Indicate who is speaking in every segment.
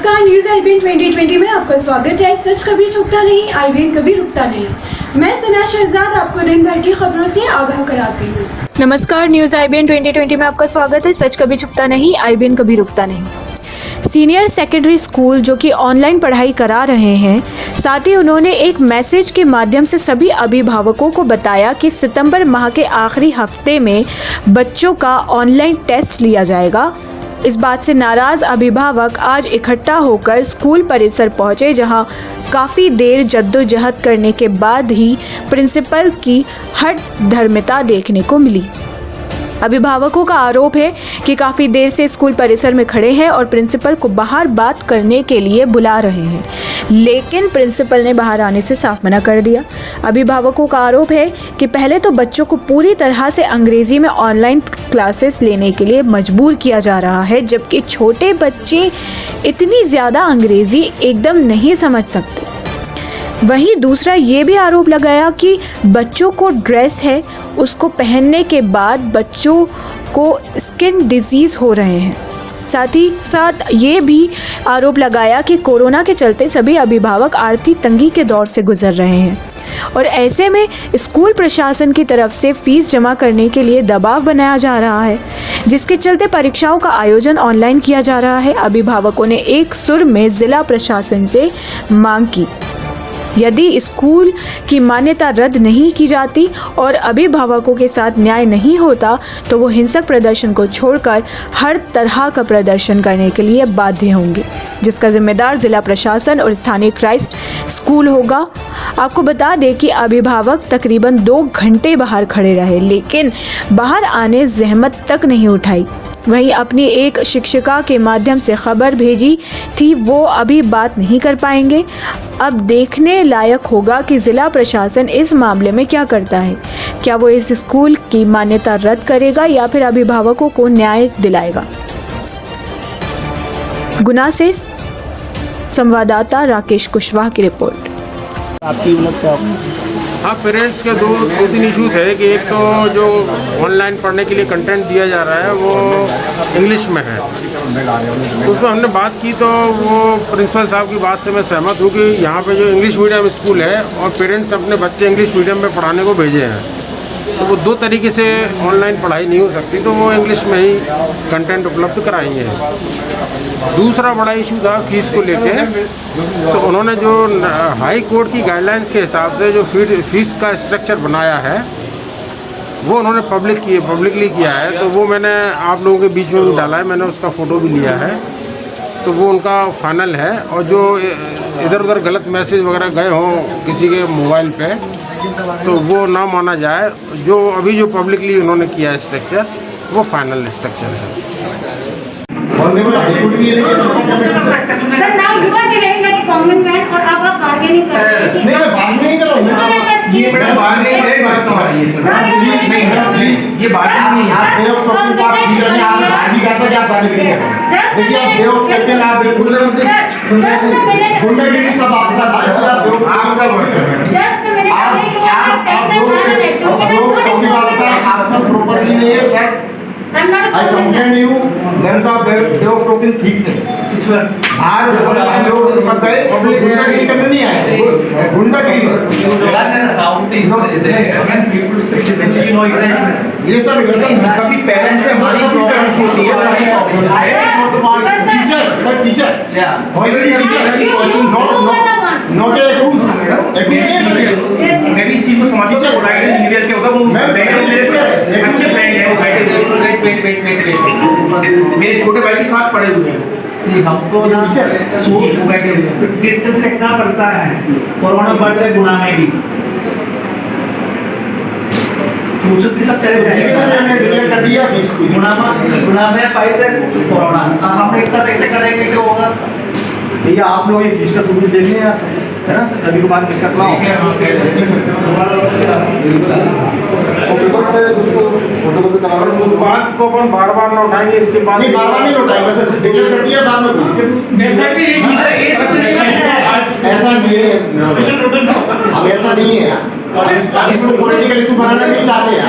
Speaker 1: नमस्कार, news IBN 2020 में आपका स्वागत है। सच कभी झुकता नहीं, आईबीएन कभी रुकता नहीं। मैं सना शहजाद आपको दिन भर की खबरों से आगाह कराती हूँ। नमस्कार, न्यूज आईबीएन 2020 में आपका स्वागत है। सच कभी झुकता नहीं, आईबीएन कभी रुकता नहीं। सीनियर सेकेंडरी स्कूल जो कि ऑनलाइन पढ़ाई करा रहे हैं, साथ ही उन्होंने एक मैसेज के माध्यम से सभी अभिभावकों को बताया कि सितंबर माह के आखिरी हफ्ते में बच्चों का ऑनलाइन टेस्ट लिया जाएगा। इस बात से नाराज़ अभिभावक आज इकट्ठा होकर स्कूल परिसर पहुंचे, जहां काफ़ी देर जद्दोजहद करने के बाद ही प्रिंसिपल की हठधर्मिता देखने को मिली। अभिभावकों का आरोप है कि काफ़ी देर से स्कूल परिसर में खड़े हैं और प्रिंसिपल को बाहर बात करने के लिए बुला रहे हैं, लेकिन प्रिंसिपल ने बाहर आने से साफ मना कर दिया। अभिभावकों का आरोप है कि पहले तो बच्चों को पूरी तरह से अंग्रेज़ी में ऑनलाइन क्लासेस लेने के लिए मजबूर किया जा रहा है, जबकि छोटे बच्चे इतनी ज़्यादा अंग्रेज़ी एकदम नहीं समझ सकते। वहीं दूसरा ये भी आरोप लगाया कि बच्चों को ड्रेस है, उसको पहनने के बाद बच्चों को स्किन डिजीज़ हो रहे हैं। साथ ही साथ ये भी आरोप लगाया कि कोरोना के चलते सभी अभिभावक आर्थिक तंगी के दौर से गुजर रहे हैं और ऐसे में स्कूल प्रशासन की तरफ से फीस जमा करने के लिए दबाव बनाया जा रहा है, जिसके चलते परीक्षाओं का आयोजन ऑनलाइन किया जा रहा है। अभिभावकों ने एक सुर में जिला प्रशासन से मांग की, यदि स्कूल की मान्यता रद्द नहीं की जाती और अभिभावकों के साथ न्याय नहीं होता तो वो हिंसक प्रदर्शन को छोड़कर हर तरह का प्रदर्शन करने के लिए बाध्य होंगे, जिसका जिम्मेदार जिला प्रशासन और स्थानीय क्राइस्ट स्कूल होगा। आपको बता दें कि अभिभावक तकरीबन 2 घंटे बाहर खड़े रहे, लेकिन बाहर आने जहमत तक नहीं उठाई। वहीं अपनी एक शिक्षिका के माध्यम से खबर भेजी थी, वो अभी बात नहीं कर पाएंगे। अब देखने लायक होगा कि ज़िला प्रशासन इस मामले में क्या करता है। क्या वो इस स्कूल की मान्यता रद्द करेगा या फिर अभिभावकों को न्याय दिलाएगा। गुना से संवाददाता राकेश कुशवाहा की रिपोर्ट।
Speaker 2: आपकी मतलब क्या?
Speaker 3: हाँ, पेरेंट्स के दो तीन इशूज़ है कि एक तो जो ऑनलाइन पढ़ने के लिए कंटेंट दिया जा रहा है वो इंग्लिश में है, तो उसमें हमने बात की तो वो प्रिंसिपल साहब की बात से मैं सहमत हूँ कि यहाँ पे जो इंग्लिश मीडियम स्कूल है और पेरेंट्स अपने बच्चे इंग्लिश मीडियम में पढ़ाने को भेजे हैं, तो वो 2 तरीके से ऑनलाइन पढ़ाई नहीं हो सकती, तो वो इंग्लिश में ही कंटेंट उपलब्ध कराएंगे। दूसरा बड़ा इशू था फीस को लेके, तो उन्होंने जो हाई कोर्ट की गाइडलाइंस के हिसाब से जो फीस का स्ट्रक्चर बनाया है वो उन्होंने पब्लिकली किया है, तो वो मैंने आप लोगों के बीच में भी डाला है, मैंने उसका फ़ोटो भी लिया है, तो वो उनका फाइनल है। और जो इधर उधर गलत मैसेज वगैरह गए हों किसी के मोबाइल पे, तो वो ना माना जाए। जो अभी जो पब्लिकली उन्होंने किया है स्ट्रक्चर, वो फाइनल स्ट्रक्चर है।
Speaker 4: Sir now you are behaving like a common man और अब आप बार्गेनिंग कर रहे हैं।
Speaker 2: नहीं, मैं बार्गेनिंग नहीं कर रहा हूं।
Speaker 4: ये
Speaker 2: मैडम बार्गेनिंग एक बात तुम्हारी है, प्लीज नहीं मैडम प्लीज, ये बार्गेनिंग नहीं है। आप डे ऑफ टॉकिंग का आप ठीक रखिए, आप बात भी करते क्या बार्गेनिंग करते। देखिए आप डे ऑफ टॉकिंग आप बिल्कुल गुंडागिरी सब आपका था, इसलिए आप डे ऑफ आपका वर्ड है।
Speaker 4: जस्ट अ मिनट,
Speaker 2: आप टॉकिंग आपका प्रॉपर्ली नहीं है sir. I complained you, then का डे ऑफ टॉकिंग ठीक नहीं। आज हम लोग सब गए, हम लोग गुंडागिरी करने नहीं आए, गुंडागिरी ये सब कभी पेरेंट्स से हमारी प्रॉब्लम्स होती है। Teacher sir, teacher already teacher not
Speaker 5: मैं भी इस चीज को समझता हूँ। इंजीनियर के होगा वो अच्छे फ्रेंड है, मेरे छोटे भाई के साथ पढ़े हुए हैं।
Speaker 6: हमको ना डिस्टेंस रखना पड़ता है, कोरोना बढ़ रहे गुना में भी सब चले जाएंगे। गुना में पाई कोरोना, हम एक साथ ऐसे करेंगे कैसे होगा
Speaker 2: भैया। आप लोग ये फीस का सबूत देख लें है ना, सभी को बात दिक्कत ना हो।
Speaker 3: बात को अपन बार-बार ना उठाएंगे, इसके बाद
Speaker 2: नहीं बार-बार नहीं उठाएंगे सर, डिक्लेयर कर दिया साहब ने। ऐसा नहीं है, अब ऐसा नहीं है, इसको पॉलिटिकल इशू बनाना नहीं चाहते हैं।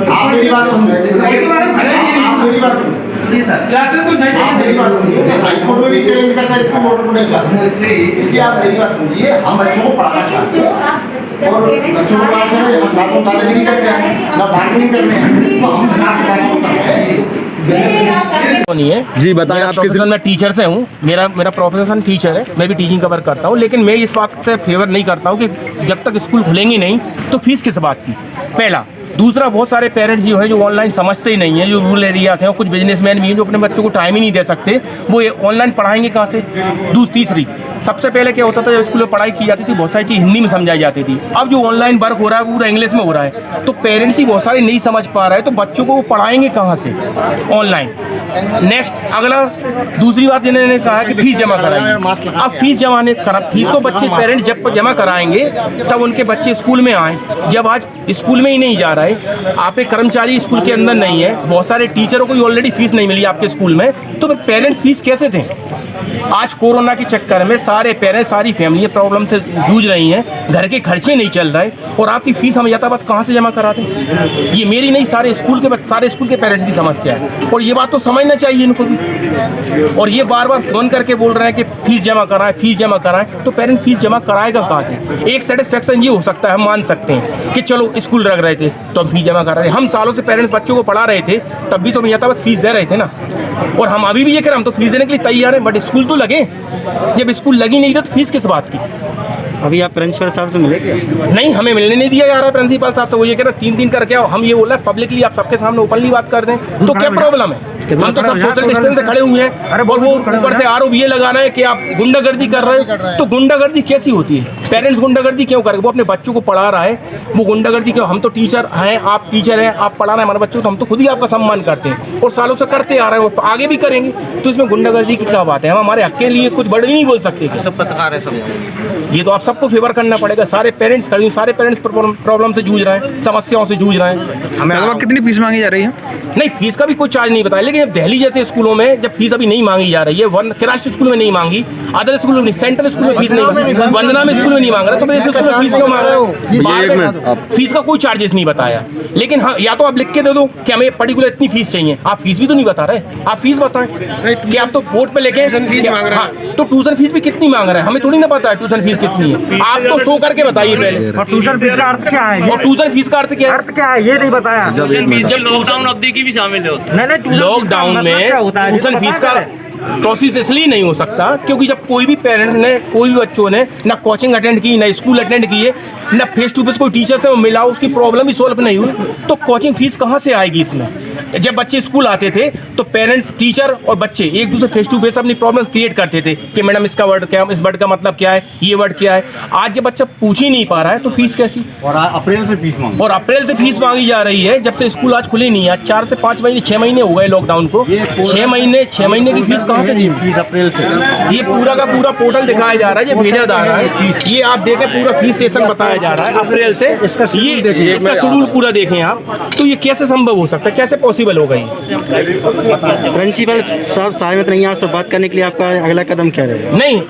Speaker 2: आप मेरी बात सुनिए, मेरी बात सुनिए।
Speaker 6: सुनिए सर,
Speaker 5: क्लासेस को
Speaker 2: आप मेरी बात सुनिए, हाईकोर्ट में भी चैलेंज करना है इसको, ऑर्डर होने चाहते हैं, इसलिए आप मेरी बात सुनिए। हम बच्चों को पढ़ाना चाहते हैं और बच्चों को पढ़ाना चाहते हैं, हम ना तो दादागिरी करते हैं ना बार्गेनिंग करते हैं, तो हम साथ साथ करते हैं।
Speaker 7: नहीं है
Speaker 8: जी बताएं आप किस
Speaker 7: मैं टीचर से हूँ, मेरा प्रोफेशन टीचर है, मैं भी टीचिंग का वर्क करता हूँ, लेकिन मैं इस बात से फेवर नहीं करता हूँ कि जब तक स्कूल खुलेंगे नहीं तो फीस किस बात की, पहला। दूसरा, बहुत सारे पेरेंट्स जो है जो ऑनलाइन समझते ही नहीं है, जो रूरल एरिया से हैं, कुछ बिजनेसमैन भी हैं जो अपने बच्चों को टाइम ही नहीं दे सकते, वो ये ऑनलाइन पढ़ाएंगे कहाँ से। तीसरी, सबसे पहले क्या होता था, जब स्कूल में पढ़ाई की जाती थी बहुत सारी चीज़ हिंदी में समझाई जाती थी, अब जो ऑनलाइन वर्क हो रहा है पूरा इंग्लिश में हो रहा है, तो पेरेंट्स ही बहुत सारे नहीं समझ पा रहे हैं, तो बच्चों को वो पढ़ाएंगे कहाँ से ऑनलाइन। नेक्स्ट, अगला दूसरी बात इन्होंने कहा है कि फीस जमा कराएंगे। अब फीस फीस तो बच्चे पेरेंट्स जब जमा कराएंगे तब उनके बच्चे स्कूल में आए, जब आज स्कूल में ही नहीं जा रहे, आप एक कर्मचारी स्कूल के अंदर नहीं है, बहुत सारे टीचरों को ऑलरेडी फीस नहीं मिली आपके स्कूल में, तो फिर पेरेंट्स फीस कैसे दें। आज कोरोना के चक्कर में सारे पेरेंट्स, सारी फैमिली प्रॉब्लम से जूझ रही हैं, घर के खर्चे नहीं चल रहे और आपकी फीस हम यथावत कहाँ से जमा करा दें। ये मेरी नहीं, सारे स्कूल के पेरेंट्स की समस्या है और ये बात तो समझना चाहिए इनको भी। और ये बार बार फ़ोन करके बोल रहे हैं कि फीस जमा कराएं, तो पेरेंट्स फीस जमा कराएगा कहाँ से। एक सेटिस्फेक्शन ये हो सकता है, हम मान सकते हैं कि चलो स्कूल रख रहे थे तो हम फीस जमा करा रहे, हम सालों से पेरेंट्स बच्चों को पढ़ा रहे थे तब भी तो हम यथावत फीस दे रहे थे ना, और हम अभी भी ये कह रहे हम तो फीस देने के लिए तैयार हैं, बट स्कूल तो लगे। जब स्कूल लगी नहीं तो फीस किस बात की।
Speaker 8: अभी आप प्रिंसिपल साहब से मिले क्या?
Speaker 7: नहीं, हमें मिलने नहीं दिया जा रहा है प्रिंसिपल साहब से। वो ये कह रहे 3 दिन करके आओ, हम ये बोल रहे हैं पब्लिकली आप सबके सामने ओपनली बात कर दें, तो क्या प्रॉब्लम है। हम तो सब सोशल डिस्टेंस से खड़े हुए हैं और वो ऊपर से आरोप ये लगाना है कि आप गुंडागर्दी कर रहे हैं, तो गुंडागर्दी कैसी होती है। पेरेंट्स गुंडागर्दी क्यों करेंगे, वो अपने बच्चों को पढ़ा रहा है, वो गुंडागर्दी क्यों। हम तो टीचर हैं, आप टीचर हैं, आप पढ़ा रहे हैं हमारे बच्चों को, तो हम तो खुद ही आपका सम्मान करते हैं और सालों से करते आ रहे हैं, और आगे भी करेंगे, तो इसमें गुंडागर्दी की क्या बात है। हम हमारे हक के लिए कुछ बढ़ नहीं बोल सकते क्या? ये तो आप सबको फेवर करना पड़ेगा। सारे पेरेंट्स खड़े, सारे पेरेंट्स प्रॉब्लम से जूझ रहे हैं, समस्याओं से जूझ रहे हैं।
Speaker 8: हमें कितनी फीस मांगी जा रही है?
Speaker 7: नहीं, फीस का भी कोई चार्ज नहीं बताया, लेकिन दिल्ली जैसे स्कूलों में जब फीस अभी नहीं मांगी जा रही है, राष्ट्रीय स्कूल में नहीं मांगी, अदर स्कूल में, सेंट्रल स्कूल में फीस नहीं मांगी, वंदना में स्कूल में नहीं मांग रहा, तो फिर स्कूल में फीस क्यों मांग रहे हो? फीस का कोई चार्जेस नहीं बताया, लेकिन हाँ, या तो आप लिख के दे दो कि हमें पर्टिकुलर इतनी फीस चाहिए, आप फीस भी तो नहीं बता रहे। आप फीस बताएं कि आप तो बोर्ड पे लेके फीस मांग रहे हैं, तो ट्यूशन फीस भी कितनी मांग रहे हैं, हमें थोड़ी ना पता है ट्यूशन फीस कितनी है। आप तो शो करके बताइए पहले।
Speaker 8: और ट्यूशन फीस का अर्थ क्या है?
Speaker 7: और ट्यूशन फीस का अर्थ क्या है
Speaker 8: ये नहीं बताया।
Speaker 9: जब लॉकडाउन अवधि की भी शामिल है,
Speaker 7: लॉकडाउन में ट्यूशन फीस का प्रोसेस इसलिए नहीं हो सकता क्योंकि जब कोई भी पेरेंट्स ने, कोई भी बच्चों ने ना कोचिंग अटेंड की, ना स्कूल अटेंड किए, ना फेस टू फेस कोई टीचर से मिला, उसकी प्रॉब्लम ही सॉल्व नहीं हुई, तो कोचिंग फीस कहाँ से आएगी इसमें। जब बच्चे स्कूल आते थे तो पेरेंट्स, टीचर और बच्चे एक दूसरे फेस टू फेस अपनी प्रॉब्लम क्रिएट करते थे कि मैडम इसका वर्ड क्या, इस वर्ड का मतलब क्या है, ये वर्ड क्या है। आज जब बच्चा पूछ ही नहीं पा रहा है तो फीस कैसी।
Speaker 8: और अप्रैल से फीस मांगी,
Speaker 7: और अप्रैल से फीस मांगी जा रही है, जब से स्कूल आज खुले नहीं है। आज 4 से 5 महीने, 6 महीने हो गए लॉकडाउन को, 6 महीने की फीस कहाँ से दी?
Speaker 8: फीस अप्रैल से।
Speaker 7: ये पूरा का पूरा पोर्टल दिखाया जा रहा है, ये भेजा जा रहा है, ये आप देखें पूरा फीस सेशन बताया जा रहा है अप्रैल से। इसका शेड्यूल पूरा देखें आप, तो ये कैसे संभव हो सकता है, कैसे पॉसिबल होगा ये।
Speaker 8: प्रिंसिपल साहब सहमत नहीं है आपसे बात करने के लिए, आपका अगला कदम क्या रहेगा?
Speaker 7: नहीं,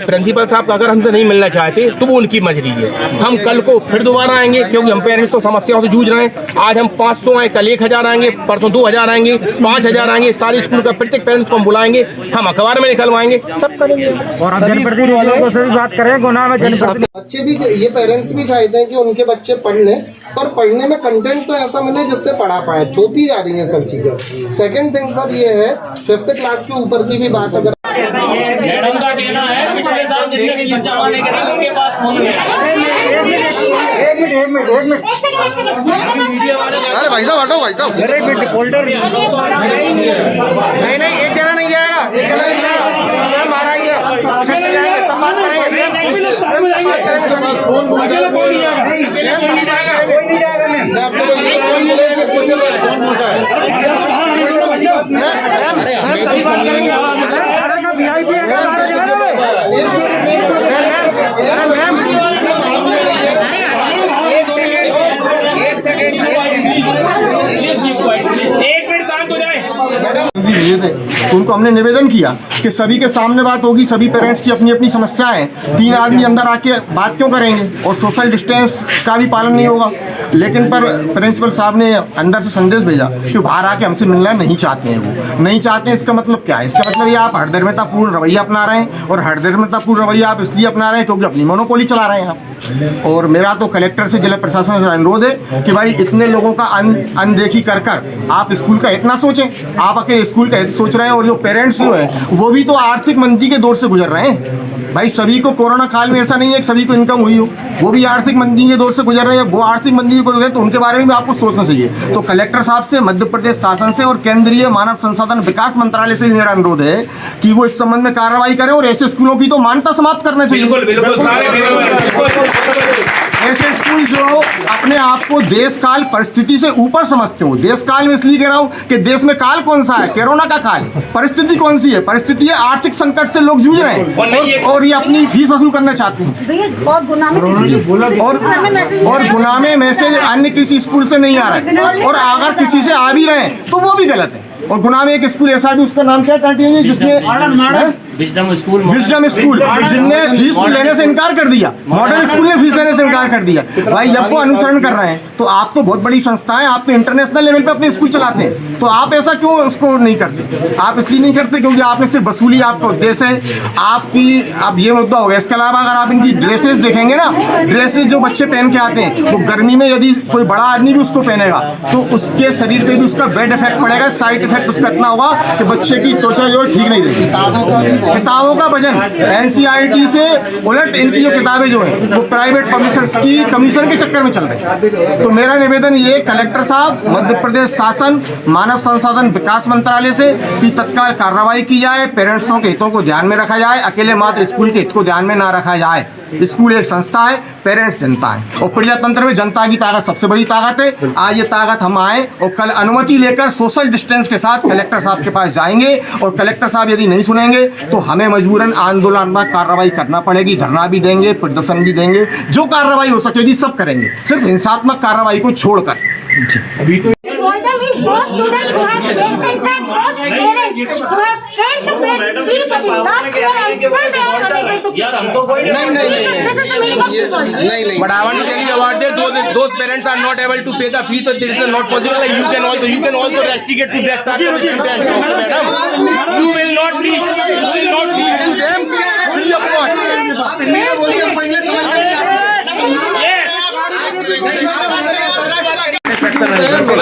Speaker 7: प्रिंसिपल साहब अगर हमसे नहीं मिलना चाहते तो वो उनकी मजबूरी है। हम कल को फिर दोबारा आएंगे क्योंकि हम पेरेंट्स तो समस्याओं से जूझ रहे हैं। आज हम 500 आए, कल 1000 आएंगे, परसों 2000 आएंगे, 5000 आएंगे, सारे स्कूल का प्रत्येक पेरेंट्स को हम बुलाएंगे, हम अखबार में निकलवाएंगे, सब करेंगे।
Speaker 8: और आप जनप्रतिनिधियों से भी बात करें, गुनाह में जनप्रतिनिधि
Speaker 10: बच्चे भी, ये पेरेंट्स भी चाहते हैं कि उनके बच्चे पढ़ लें, पर पढ़ने में कंटेंट तो ऐसा मिले जिससे पढ़ा पाए। थोपी जा रही है सब चीजें। सेकंड थिंग सर ये है, 5th क्लास के ऊपर की भी बात अगर
Speaker 9: मैडम का कहना है पिछले साल जितने फीस जमा नहीं करी उनके पास फोन है।
Speaker 8: एक मिनट
Speaker 2: अरे भाई साहब हटो, भाई साहब
Speaker 8: एक मिनट फोल्डर
Speaker 7: नहीं, एक जना नहीं जाएगा, एक जना नहीं जाएगा, हमारा ही है, सम्मान करेंगे,
Speaker 2: फोन नहीं जाएगा, मैं अपने को ये फोन मिलेगा, फोन पहुंचा
Speaker 9: एक मिनट शांत हो जाए।
Speaker 2: उनको हमने निवेदन किया कि सभी के सामने बात होगी, सभी पेरेंट्स की अपनी अपनी समस्याएं हैं, 3 आदमी अंदर आके बात क्यों करेंगे, और सोशल डिस्टेंस का भी पालन नहीं होगा। लेकिन पर प्रिंसिपल साहब ने अंदर से संदेश भेजा कि बाहर आके हमसे मिलना नहीं चाहते हैं, वो नहीं चाहते हैं। इसका मतलब क्या है? इसका मतलब ये आप हरदर्मितापूर्ण रवैया अपना रहे हैं, और हरदर्मितापूर्ण रवैया आप इसलिए अपना रहे हैं क्योंकि अपनी मोनोपोली चला रहे हैं आप। और मेरा तो कलेक्टर से, जिला प्रशासन से अनुरोध है कि भाई इतने लोगों का अनदेखी कर आप स्कूल का इतना सोचें, आप अकेले स्कूल का सोच रहे हैं। और जो पेरेंट्स जो है वो भी तो आर्थिक मंदी के दौर से गुजर रहे हैं भाई। सभी को कोरोना काल में ऐसा नहीं है कि सभी को इनकम हुई हो, वो भी आर्थिक मंदी के दौर से गुजर रहे हैं। वो आर्थिक मंदी को तो उनके बारे में भी आपको सोचना चाहिए। तो कलेक्टर साहब से, मध्य प्रदेश शासन से और केंद्रीय मानव संसाधन विकास मंत्रालय से मेरा अनुरोध है कि वो इस संबंध में कार्रवाई करें, और ऐसे स्कूलों की तो मान्यता समाप्त करना चाहिए। ऐसे स्कूल जो अपने आप को देश काल परिस्थिति से ऊपर समझते हो। देश काल में इसलिए कह रहा हूँ कि देश में काल कौन सा है? कोरोना का काल। परिस्थिति कौन सी है? परिस्थिति है आर्थिक संकट से लोग जूझ रहे हैं, और ये अपनी फीस वसूल करना चाहते हैं। और गुनाह में मैसेज अन्य किसी स्कूल से नहीं आ रहा है, और अगर किसी से आ भी रहे हैं तो वो भी गलत है। और गुनाह में एक स्कूल ऐसा भी, उसका नाम क्या है, जिसने
Speaker 9: विजडम स्कूल
Speaker 2: जिनने फीस लेने से इनकार कर दिया, मॉडर्न स्कूल ने फीस लेने से इनकार कर दिया। भाई जब वो अनुसरण कर रहे हैं तो आप तो बहुत बड़ी संस्थाएं, आप तो इंटरनेशनल लेवल पे अपने स्कूल चलाते हैं, तो आप ऐसा क्यों उसको नहीं करते? आप इसलिए नहीं करते क्योंकि आपने सिर्फ वसूली आपका उद्देश्य है आपकी। अब ये मुद्दा हो गया। इसके अलावा अगर आप इनकी ड्रेसेस देखेंगे ना, ड्रेसेस जो बच्चे पहन के आते हैं, वो गर्मी में यदि कोई बड़ा आदमी भी उसको पहनेगा तो उसके शरीर पे भी उसका बैड इफेक्ट पड़ेगा। साइड इफेक्ट उसका इतना होगा कि बच्चे की त्वचा जो ठीक नहीं रहेगी। किताबों का वजन NCERT से उलट इनकी जो किताबें जो है वो प्राइवेट पब्लिशर्स की कमीशन के चक्कर में चल रही है। तो मेरा निवेदन ये कलेक्टर साहब, मध्य प्रदेश शासन, मानव संसाधन विकास मंत्रालय से कि तत्काल कार्रवाई की जाए, पेरेंट्सों के हितों को ध्यान में रखा जाए, अकेले मात्र स्कूल के हित को ध्यान में ना रखा जाए। स्कूल एक संस्था है, पेरेंट्स जनता है, और प्रजातंत्र में जनता की ताकत सबसे बड़ी ताकत है। आज ये ताकत हम आए और कल अनुमति लेकर सोशल डिस्टेंस के साथ कलेक्टर साहब के पास जाएंगे, और कलेक्टर साहब यदि नहीं सुनेंगे तो हमें मजबूरन आंदोलनात्मक कार्रवाई करना पड़ेगी। धरना भी देंगे, प्रदर्शन भी देंगे, जो कार्रवाई हो सकेगी सब करेंगे, सिर्फ हिंसात्मक कार्रवाई को छोड़कर।
Speaker 7: But I want to tell you about that those parents are not able to pay the fee, so this is not possible. Like you can also rusticate to that type of student, madam. You will not reach to them free of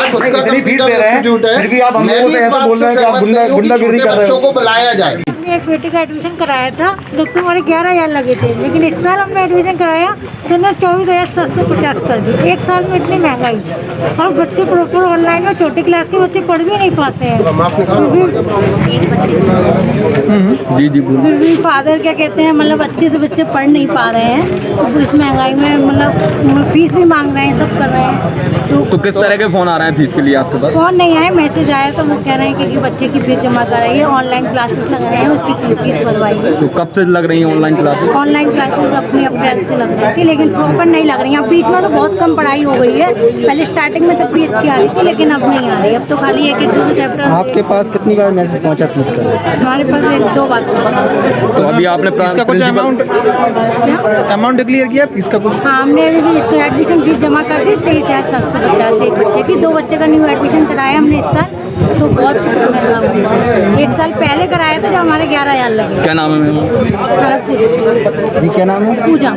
Speaker 10: खुद का institute है, मैं भी इस बात से सहमत नहीं हूं कि छोटे बच्चों को बुलाया जाए।
Speaker 4: एक बेटी का एडमिशन कराया था, जबकि हमारे 11,000 लगे थे, लेकिन इस साल हमने एडमिशन कराया तो उन्होंने 24,750 कर दी। एक साल में इतनी महंगाई, और बच्चे प्रॉपर ऑनलाइन में, छोटे क्लास के बच्चे पढ़ भी नहीं पाते हैं। फिर भी फादर क्या कहते हैं, मतलब अच्छे से बच्चे पढ़ नहीं पा रहे हैं, तो इस महंगाई में मतलब फीस भी मांग रहे हैं, सब कर रहे हैं।
Speaker 8: तो किस तरह के फोन आ रहे हैं फीस के लिए आपके पास?
Speaker 4: फोन नहीं आए, मैसेज आया, तो वो कह रहे हैं कि बच्चे की फीस जमा कराइए, ऑनलाइन क्लासेस लग रहे हैं, उसकी फीस भरवाइए।
Speaker 8: तो कब से लग रही है ऑनलाइन क्लासेस?
Speaker 4: ऑनलाइन क्लासेस अपनी अप्रैल से लग रही थी, लेकिन प्रॉपर नहीं लग रही है। अब बीच में तो बहुत कम पढ़ाई हो गई है, पहले स्टार्टिंग में तब भी अच्छी आ रही थी, लेकिन अब नहीं आ रही। अब तो खाली एक दो चैप्टर।
Speaker 8: आपके पास कितनी बार मैसेज पहुंचा फीस का?
Speaker 4: हमारे पास 1-2 बार।
Speaker 8: तो अभी आपने
Speaker 7: कुछ अमाउंट डिक्लेयर किया फीस का कुछ?
Speaker 4: हाँ, हमने अभी भी इसको एडमिशन फीस जमा कर दी 23,750 एक बच्चे की। 2 बच्चे का न्यू एडमिशन कराया हमने इस साल, तो बहुत महंगा हुआ। 1 साल पहले कराया था जब हमारे 11,000 लगे।
Speaker 8: क्या नाम है मैम?
Speaker 4: जी, क्या नाम है? पूजा।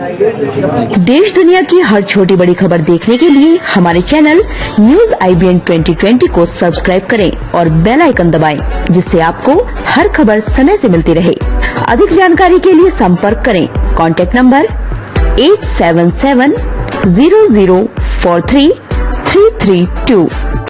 Speaker 11: देश दुनिया की हर छोटी बड़ी खबर देखने के लिए हमारे चैनल न्यूज IBN 2020 को सब्सक्राइब करें और बेल आइकन दबाएं, जिससे आपको हर खबर समय से मिलती रहे। अधिक जानकारी के लिए संपर्क करें। Contact number 8770043332।